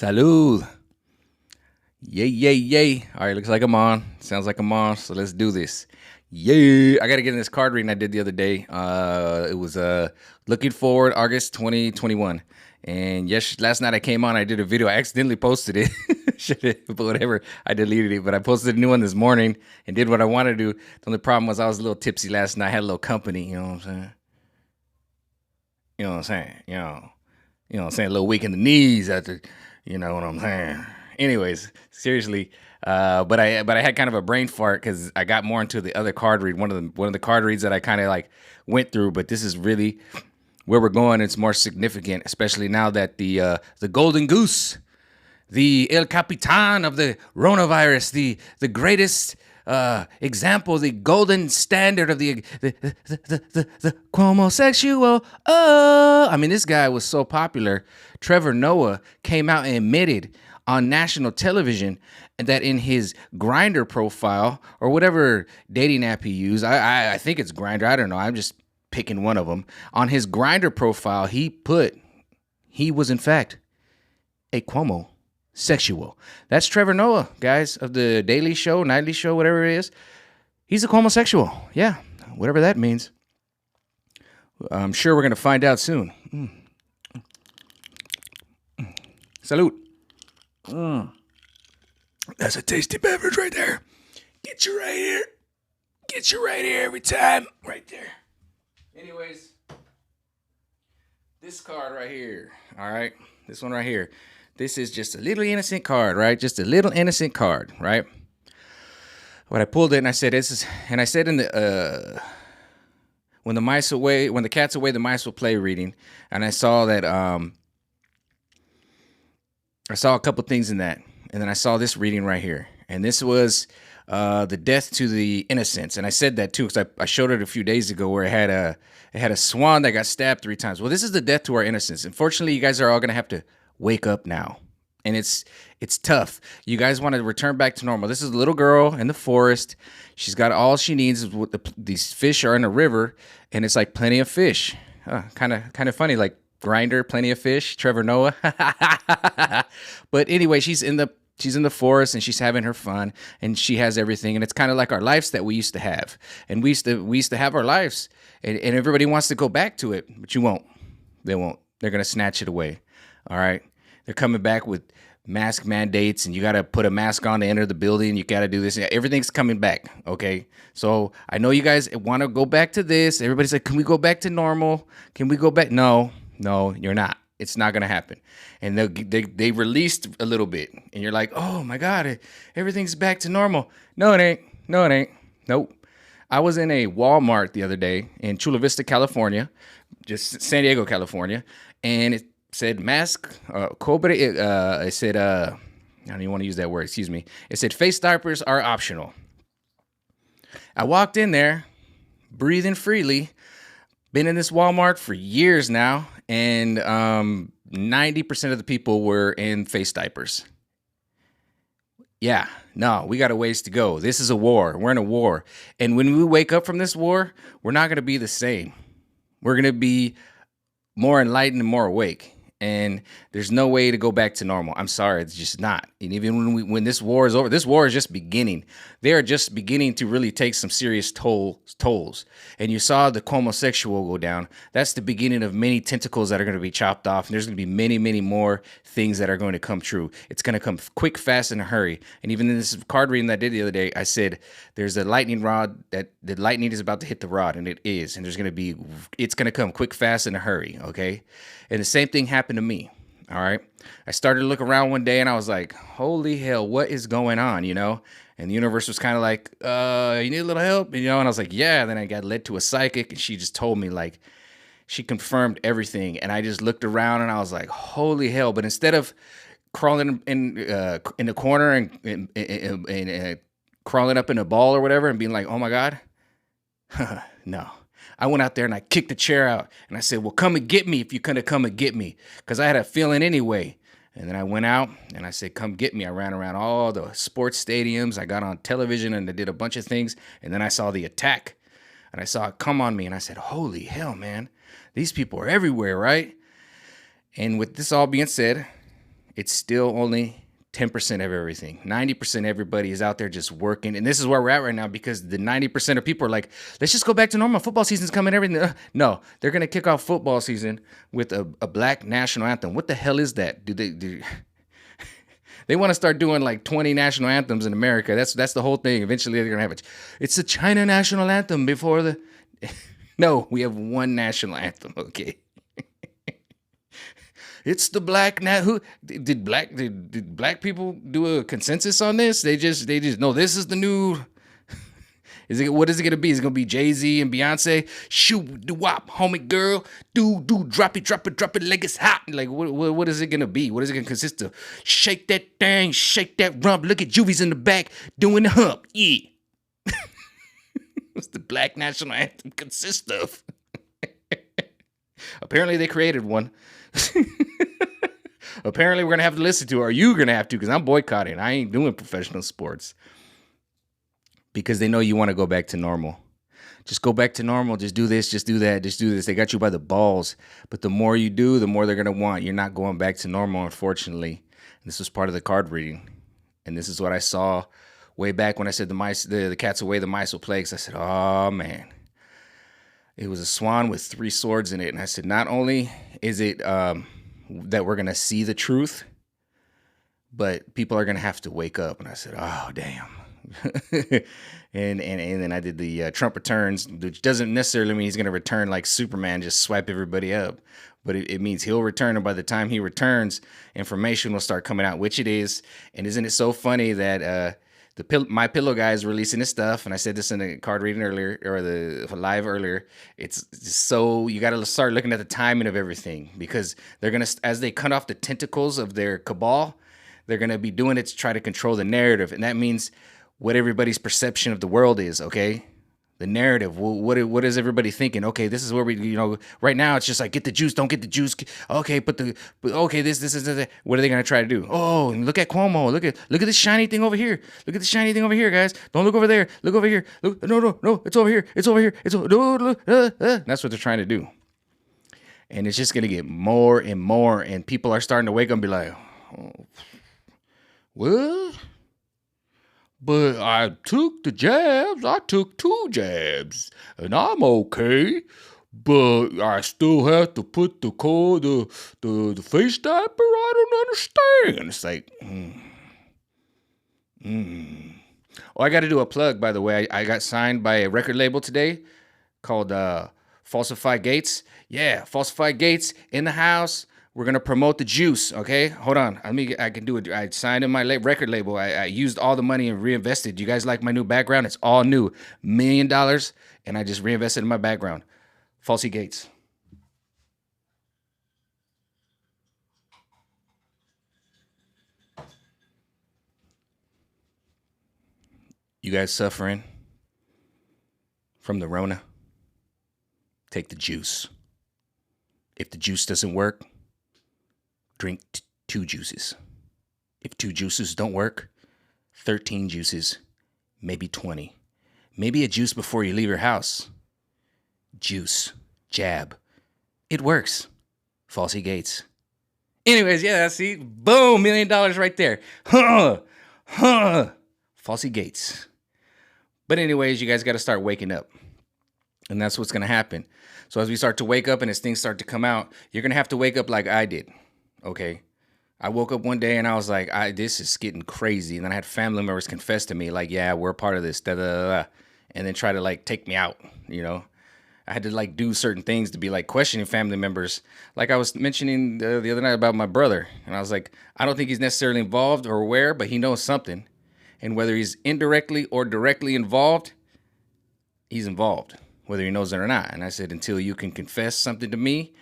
Salud. Yay, yay, yay. All right, looks like I'm on. Sounds like I'm on, so let's do this. Yay. I got to get in this card reading I did the other day. It was Looking Forward, August 2021. And yes, last night I came on, I did a video. I accidentally posted it. But whatever, I deleted it. But I posted a new one this morning and did what I wanted to do. The only problem was I was a little tipsy last night. I had a little company, you know what I'm saying? You know what I'm saying? You know what I'm saying? A little weak in the knees after, you know what I'm saying? Anyways, seriously, but I had kind of a brain fart because I got more into the other card read, one of the card reads that I kind of like went through. But this is really where we're going. It's more significant, especially now that the golden goose, the El Capitan of the coronavirus, the greatest example, the golden standard of the homosexual. I mean, this guy was so popular. Trevor Noah came out and admitted on national television that in his Grindr profile or whatever dating app he used, I think it's Grindr. I don't know. I'm just picking one of them. On his Grindr profile, he was in fact a homosexual. That's Trevor Noah, guys, of the Daily Show, Nightly Show, whatever it is. He's a homosexual. Yeah, whatever that means. I'm sure we're going to find out soon. Salute. That's a tasty beverage right there. Get you right here. Get you right here every time. Right there. Anyways, this card right here. All right. This one right here. This is just a little innocent card, right? Just a little innocent card, right? When I pulled it and I said, I said in the, when the cat's away, the mice will play reading. And I saw that, I saw a couple things in that. And then I saw this reading right here. And this was the death to the innocents. And I said that too, because I showed it a few days ago where it had a swan that got stabbed 3 times. Well, this is the death to our innocence. Unfortunately, you guys are all going to have to wake up now. And it's tough. You guys want to return back to normal. This is a little girl in the forest. She's got all she needs. These fish are in a river, and it's like plenty of fish. Kind of funny, like Grindr, plenty of fish. Trevor Noah. But anyway, she's in the forest and she's having her fun and she has everything. And it's kind of like our lives that we used to have. And we used to have our lives and everybody wants to go back to it, but you won't. They won't. They're going to snatch it away. All right. They're coming back with mask mandates and you got to put a mask on to enter the building. You got to do this. Everything's coming back. Okay. So I know you guys want to go back to this. Everybody's like, can we go back to normal? Can we go back? No, you're not. It's not going to happen. And they released a little bit and you're like, oh my God, everything's back to normal. No, it ain't. Nope. I was in a Walmart the other day in Chula Vista, California, just San Diego, California. And it said mask, cobre, it said, I don't even want to use that word, excuse me. It said face diapers are optional. I walked in there, breathing freely, been in this Walmart for years now, and 90% of the people were in face diapers. Yeah, no, we got a ways to go. This is a war. We're in a war. And when we wake up from this war, we're not going to be the same. We're going to be more enlightened and more awake. And there's no way to go back to normal. I'm sorry, it's just not. And even when this war is over, this war is just beginning. They are just beginning to really take some serious tolls. And you saw the homosexual go down. That's the beginning of many tentacles that are going to be chopped off. And there's going to be many, many more things that are going to come true. It's going to come quick, fast, in a hurry. And even in this card reading that I did the other day, I said there's a lightning rod that the lightning is about to hit the rod, and it is. And it's going to come quick, fast, in a hurry. Okay. And the same thing happened to me. All right. I started to look around one day and I was like, holy hell, what is going on? You know? And the universe was kind of like, you need a little help, you know? And I was like, yeah. And then I got led to a psychic and she just told me, like, she confirmed everything. And I just looked around and I was like, holy hell. But instead of crawling in the corner and crawling up in a ball or whatever and being like, oh my God, no. I went out there and I kicked the chair out and I said, well, come and get me if you're going to come and get me. Because I had a feeling anyway. And then I went out and I said, come get me. I ran around all the sports stadiums. I got on television and I did a bunch of things. And then I saw the attack and I saw it come on me. And I said, holy hell, man. These people are everywhere, right? And with this all being said, it's still only 10% of everything. 90% everybody is out there just working. And this is where we're at right now, because the 90% of people are like, let's just go back to normal. Football season's coming, everything. No, they're going to kick off football season with a black national anthem. What the hell is that? They want to start doing like 20 national anthems in America. That's the whole thing. Eventually they're going to have it. It's the China national anthem before the... No, we have one national anthem, okay? It's the black who did black people do a consensus on this? They just no, this is the new... What is it gonna be? Is it gonna be Jay-Z and Beyonce? Shoot the wop, homie girl, do drop it like it's hot. Like what is it gonna be? What is it gonna consist of? Shake that thing, shake that rump. Look at Juvies in the back doing the hump. Yeah. What's the black national anthem consist of? Apparently they created one. Apparently we're gonna have to listen to it, or you gonna have to, because I'm boycotting. I ain't doing professional sports. Because they know you want to go back to normal. Just go back to normal. Just do this, just do that, just do this. They got you by the balls. But the more you do, the more they're gonna want. You're not going back to normal, unfortunately. This was part of the card reading. And this is what I saw way back when I said the cat's away, the mice will play. Because I said, oh man. It was a swan with 3 swords in it. And I said, not only is it that we're going to see the truth, but people are going to have to wake up. And I said, oh, damn. and then I did the Trump returns, which doesn't necessarily mean he's going to return like Superman, just swipe everybody up. But it means he'll return. And by the time he returns, information will start coming out, which it is. And isn't it so funny that My Pillow guy is releasing his stuff, and I said this in the card reading earlier, or the live earlier. It's just so you got to start looking at the timing of everything, because they're gonna, as they cut off the tentacles of their cabal, they're gonna be doing it to try to control the narrative, and that means what everybody's perception of the world is. Okay, the narrative. What is everybody thinking? Okay, this is where we, right now it's just like, get the juice, don't get the juice. Okay, okay, this is what are they gonna try to do? Oh, and look at Cuomo. Look at this shiny thing over here. Look at the shiny thing over here, guys. Don't look over there. Look over here. Look, no, it's over here. It's over here. That's what they're trying to do. And it's just gonna get more and more, and people are starting to wake up and be like, oh, what? But I took the jabs. I took 2 jabs, and I'm okay. But I still have to put the face diaper. I don't understand. It's like, Oh, I got to do a plug, by the way. I got signed by a record label today called Falsify Gates. Yeah, Falsify Gates in the house. We're going to promote the juice, okay? Hold on. I can do it. I signed in my record label. I used all the money and reinvested. You guys like my new background? It's all new. $1 million, and I just reinvested in my background. Falsy Gates. You guys suffering from the Rona? Take the juice. If the juice doesn't work, drink 2 juices. If 2 juices don't work, 13 juices, maybe 20. Maybe a juice before you leave your house. Juice, jab. It works. Falsy Gates. Anyways, yeah, see, boom, $1 million right there. Falsy Gates. But anyways, you guys got to start waking up. And that's what's going to happen. So as we start to wake up and as things start to come out, you're going to have to wake up like I did. Okay. I woke up one day and I was like, this is getting crazy. And then I had family members confess to me, like, yeah, we're a part of this, and then try to like take me out, I had to like do certain things to be like questioning family members. Like I was mentioning the other night about my brother. And I was like, I don't think he's necessarily involved or aware, but he knows something. And whether he's indirectly or directly involved, he's involved, whether he knows it or not. And I said, until you can confess something to me,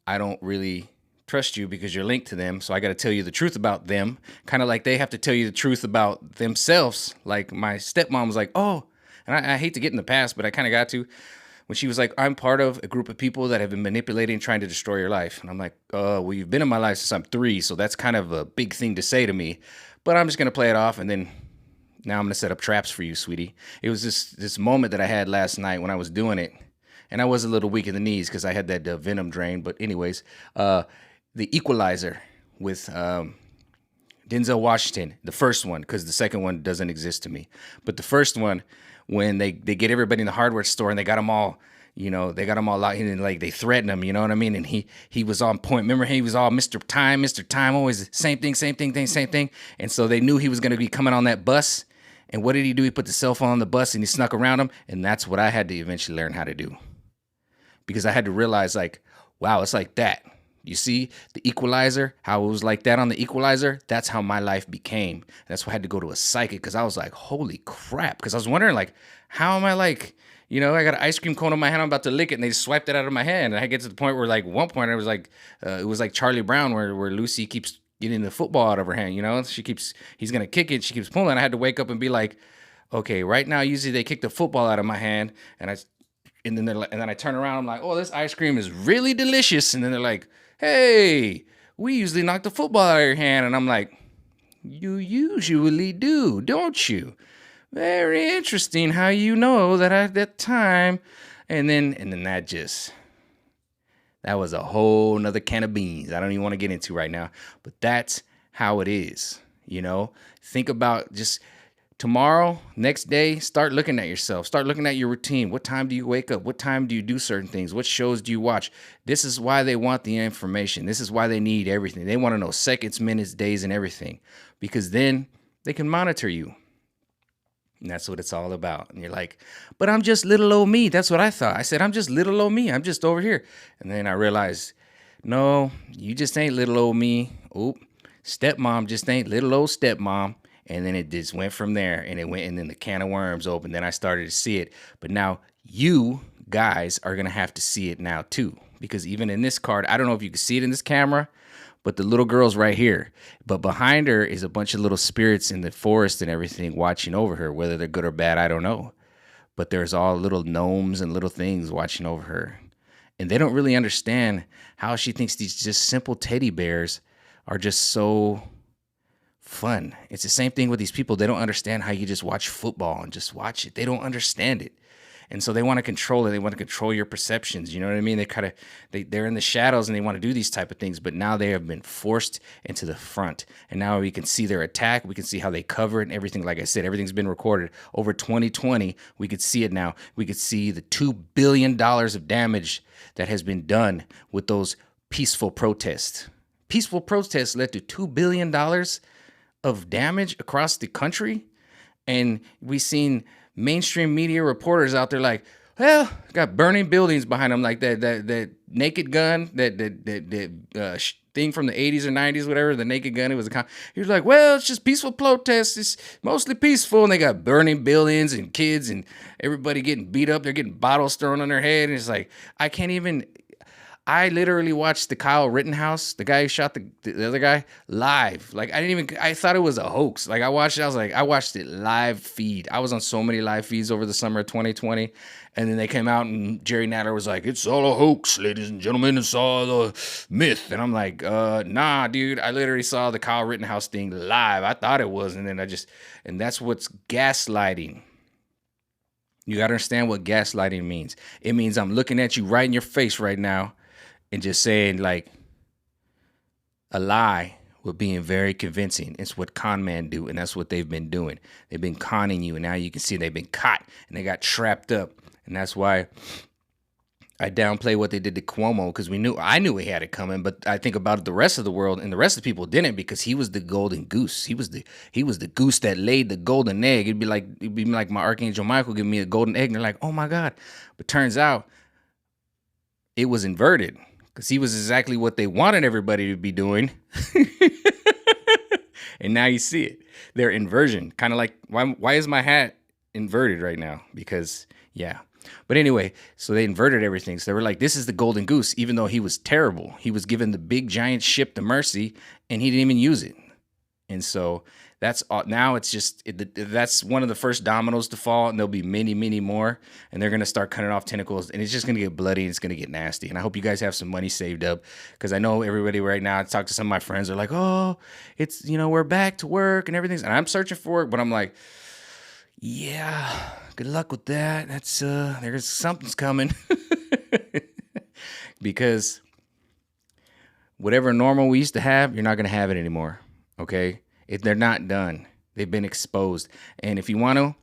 I don't really trust you, because you're linked to them. So I got to tell you the truth about them, kind of like they have to tell you the truth about themselves. Like my stepmom was like, oh, and I hate to get in the past, but I kind of got to, when she was like, I'm part of a group of people that have been manipulating, trying to destroy your life. And I'm like, well, you've been in my life since I'm 3. So that's kind of a big thing to say to me, but I'm just going to play it off. And then now I'm going to set up traps for you, sweetie. It was this moment that I had last night when I was doing it. And I was a little weak in the knees because I had that venom drain. But anyways, the equalizer with Denzel Washington, the first one, because the second one doesn't exist to me. But the first one, when they get everybody in the hardware store and they got them all, they got them all out and like they threaten him, you know what I mean? And he was on point. Remember, he was all Mr. Time, always same thing, same thing, same thing. And so they knew he was going to be coming on that bus. And what did he do? He put the cell phone on the bus and he snuck around him. And that's what I had to eventually learn how to do, because I had to realize, like, wow, it's like that. You see the Equalizer, how it was like that on the Equalizer? That's how my life became. That's why I had to go to a psychic, because I was like, holy crap. Because I was wondering, like, how am I like, I got an ice cream cone in my hand, I'm about to lick it, and they swiped it out of my hand. And I get to the point where, like, one point, it was like Charlie Brown, where Lucy keeps getting the football out of her hand, he's going to kick it, she keeps pulling. I had to wake up and be like, okay, right now, usually they kick the football out of my hand, and then I turn around, I'm like, oh, this ice cream is really delicious. And then they're like, hey, we usually knock the football out of your hand. And I'm like, you usually do, don't you? Very interesting how you know that at that time. And then that was a whole nother can of beans I don't even want to get into right now. But that's how it is, Think about just tomorrow, next day, start looking at yourself. Start looking at your routine. What time do you wake up? What time do you do certain things? What shows do you watch? This is why they want the information. This is why they need everything. They want to know seconds, minutes, days, and everything, because then they can monitor you. And that's what it's all about. And you're like, but I'm just little old me. That's what I thought. I said, I'm just little old me. I'm just over here. And then I realized, no, you just ain't little old me. Oop, stepmom just ain't little old stepmom. And then it just went from there, and then the can of worms opened. Then I started to see it. But now you guys are going to have to see it now too, because even in this card, I don't know if you can see it in this camera, but the little girl's right here. But behind her is a bunch of little spirits in the forest and everything watching over her. Whether they're good or bad, I don't know. But there's all little gnomes and little things watching over her. And they don't really understand how she thinks these just simple teddy bears are just so fun. It's the same thing with these people. They don't understand how you just watch football and just watch it. They don't understand it. And so they want to control it. They want to control your perceptions. You know what I mean? They're in the shadows and they want to do these type of things, but now they have been forced into the front. And now we can see their attack. We can see how they cover it and everything. Like I said, everything's been recorded. Over 2020, we could see it now. We could see the $2 billion of damage that has been done with those peaceful protests. Peaceful protests led to $2 billion of damage across the country. And we've seen mainstream media reporters out there like, well, got burning buildings behind them, like that naked gun, that thing from the 80s or 90s, whatever, the naked gun. It was he was like, well, it's just peaceful protests. It's mostly peaceful. And they got burning buildings and kids and everybody getting beat up. They're getting bottles thrown on their head. And it's like, I literally watched the Kyle Rittenhouse, the guy who shot the other guy, live. Like, I thought it was a hoax. Like, I watched it live feed. I was on so many live feeds over the summer of 2020. And then they came out and Jerry Nadler was like, it's all a hoax, ladies and gentlemen. It's all a myth. And I'm like, nah, dude. I literally saw the Kyle Rittenhouse thing live. I thought it was. And then and that's what's gaslighting. You got to understand what gaslighting means. It means I'm looking at you right in your face right now and just saying, like, a lie with being very convincing. It's what con men do, and that's what they've been doing. They've been conning you, and now you can see they've been caught, and they got trapped up. And that's why I downplay what they did to Cuomo, because I knew he had it coming, but I think about the rest of the world, and the rest of the people didn't, because he was the golden goose. He was the goose that laid the golden egg. It'd be like my Archangel Michael giving me a golden egg, and they're like, oh my God. But turns out it was inverted. Because he was exactly what they wanted everybody to be doing. And now you see it. Their inversion. Kind of like, why is my hat inverted right now? Because, yeah. But anyway, so they inverted everything. So they were like, this is the golden goose, even though he was terrible. He was given the big giant ship, the Mercy, and he didn't even use it. And so now it's just, that's one of the first dominoes to fall, and there'll be many, many more, and they're going to start cutting off tentacles, and it's just going to get bloody, and it's going to get nasty. And I hope you guys have some money saved up, because I know everybody right now, I talk to some of my friends, are like, oh, it's, we're back to work and everything. And I'm searching for it, but I'm like, yeah, good luck with that. That's, there's something's coming. Because whatever normal we used to have, you're not going to have it anymore. Okay. If they're not done, they've been exposed. And if you want to,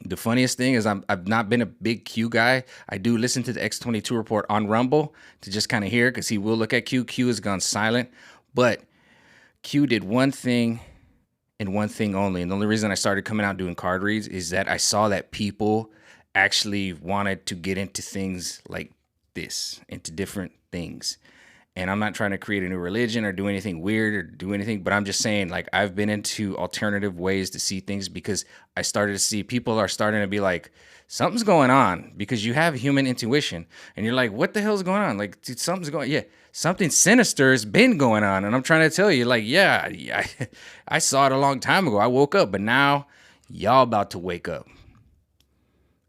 the funniest thing is I've not been a big Q guy. I do listen to the X22 report on Rumble to just kind of hear, because he will look at Q. Q has gone silent, but Q did one thing and one thing only. And the only reason I started coming out doing card reads is that I saw that people actually wanted to get into things like this, into different things. And I'm not trying to create a new religion or do anything weird or do anything, but I'm just saying, like, I've been into alternative ways to see things because I started to see people are starting to be like, something's going on, because you have human intuition and you're like, what the hell's going on? Like, dude, something's going, yeah, something sinister has been going on. And I'm trying to tell you, like, yeah, I saw it a long time ago. I woke up, but now y'all about to wake up.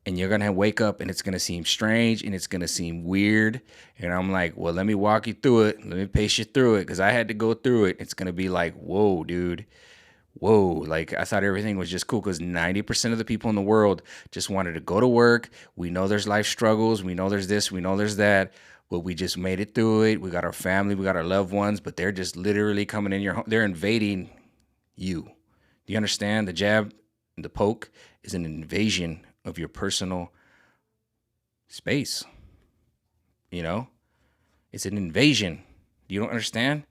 And you're going to wake up and it's going to seem strange and it's going to seem weird. And I'm like, well, let me walk you through it. Let me pace you through it, because I had to go through it. It's going to be like, whoa, dude. Whoa. Like, I thought everything was just cool, because 90% of the people in the world just wanted to go to work. We know there's life struggles. We know there's this. We know there's that. But we just made it through it. We got our family. We got our loved ones. But they're just literally coming in your home. They're invading you. Do you understand? The jab and the poke is an invasion of your personal space. You know, it's an invasion. You don't understand?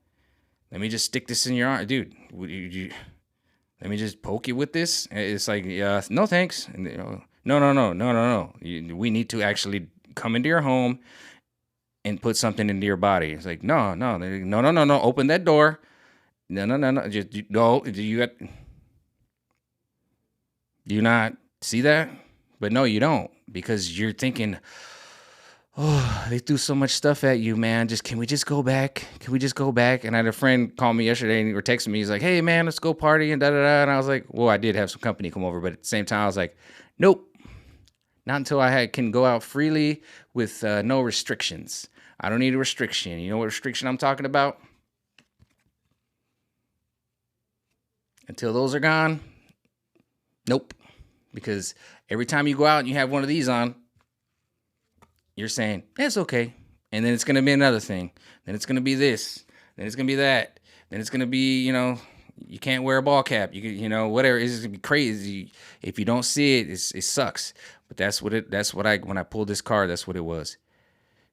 Let me just stick this in your arm, dude. Let me just poke you with this. It's like, no thanks. And, no. We need to actually come into your home and put something into your body. It's like, no. Open that door. No. Just no. Do you not see that? But no, you don't, because you're thinking, oh, they threw so much stuff at you, man. Can we just go back? Can we just go back? And I had a friend call me yesterday or text me. He's like, hey, man, let's go party and da-da-da. And I was like, well, I did have some company come over. But at the same time, I was like, nope, not until I can go out freely with no restrictions. I don't need a restriction. You know what restriction I'm talking about? Until those are gone, nope. Because every time you go out and you have one of these on, you're saying, it's okay. And then it's going to be another thing. Then it's going to be this. Then it's going to be that. Then it's going to be, you can't wear a ball cap. Whatever. It's going to be crazy. If you don't see it, it sucks. But when I pulled this card, that's what it was.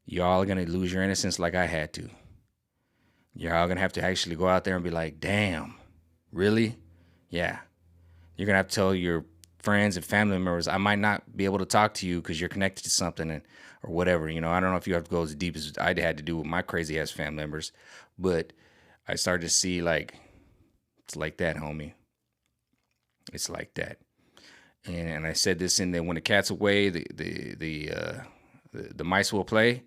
Y'all are going to lose your innocence like I had to. Y'all going to have to actually go out there and be like, damn, really? Yeah. You're going to have to tell your friends and family members, I might not be able to talk to you because you're connected to something or whatever. I don't know if you have to go as deep as I had to do with my crazy ass family members, but I started to see, like, it's like that, homie. It's like that. And I said this in there: when the cat's away, the mice will play.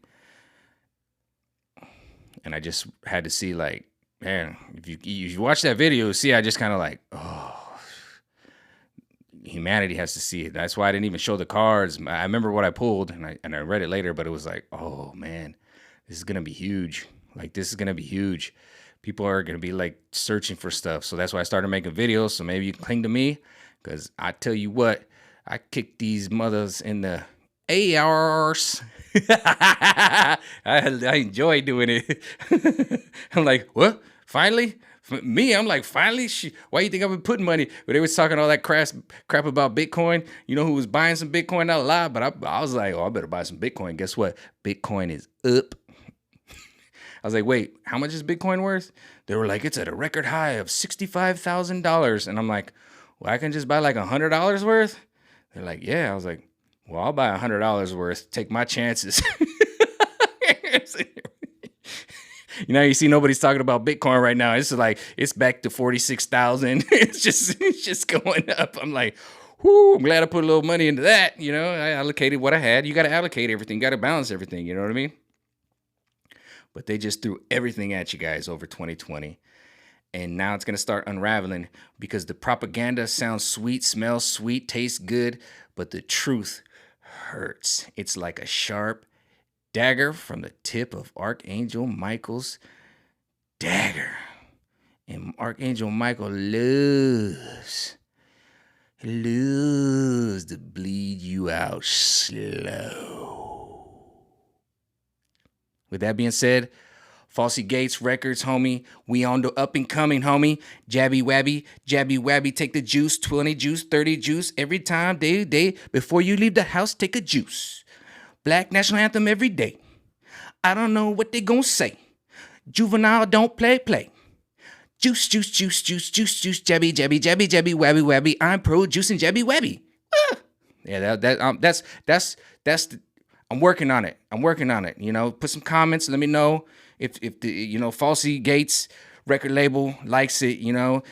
And I just had to see, like, man, if you watch that video, see, I just kind of like, oh. Humanity has to see it. That's why I didn't even show the cards. I remember what I pulled, and I read it later, but it was like, oh man, this is gonna be huge. Like, this is gonna be huge. People are gonna be like searching for stuff. So that's why I started making videos. So maybe you can cling to me, because I tell you what, I kicked these mothers in the arse. I enjoy doing it. I'm like, what? Finally? Me, I'm like, finally? Why you think I've been putting money? But they was talking all that crap about Bitcoin. You know who was buying some Bitcoin? Not a lot, but I was like, oh, I better buy some Bitcoin. Guess what? Bitcoin is up. I was like, wait, how much is Bitcoin worth? They were like, it's at a record high of $65,000. And I'm like, well, I can just buy like $100 worth? They're like, yeah. I was like, well, I'll buy $100 worth. Take my chances. You see nobody's talking about Bitcoin right now. It's like, it's back to 46,000. It's just going up. I'm like, whoo, I'm glad I put a little money into that. I allocated what I had. You got to allocate everything. You got to balance everything. You know what I mean? But they just threw everything at you guys over 2020. And now it's going to start unraveling, because the propaganda sounds sweet, smells sweet, tastes good, but the truth hurts. It's like a sharp dagger from the tip of Archangel Michael's dagger. And Archangel Michael loves to bleed you out slow. With that being said, Falsey Gates Records, homie. We on the up and coming, homie. Jabby wabby, take the juice, 20 juice, 30 juice. Every time, day, before you leave the house, take a juice. Black national anthem every day. I don't know what they gon' say. Juvenile don't play. Juice, jabby, wabby. I'm pro juicing jabby wabby. Yeah, that's I'm working on it. Put some comments. Let me know if the Falsey Gates record label likes it.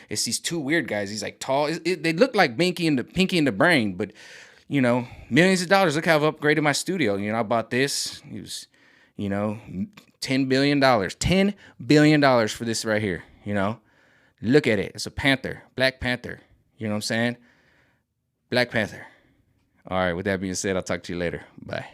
It's these two weird guys. He's like tall. They look like Pinky and the Brain, but millions of dollars. Look how I've upgraded my studio. I bought this. It was, $10 billion. $10 billion for this right here. Look at it. It's a panther, Black Panther. You know what I'm saying? Black Panther. All right. With that being said, I'll talk to you later. Bye.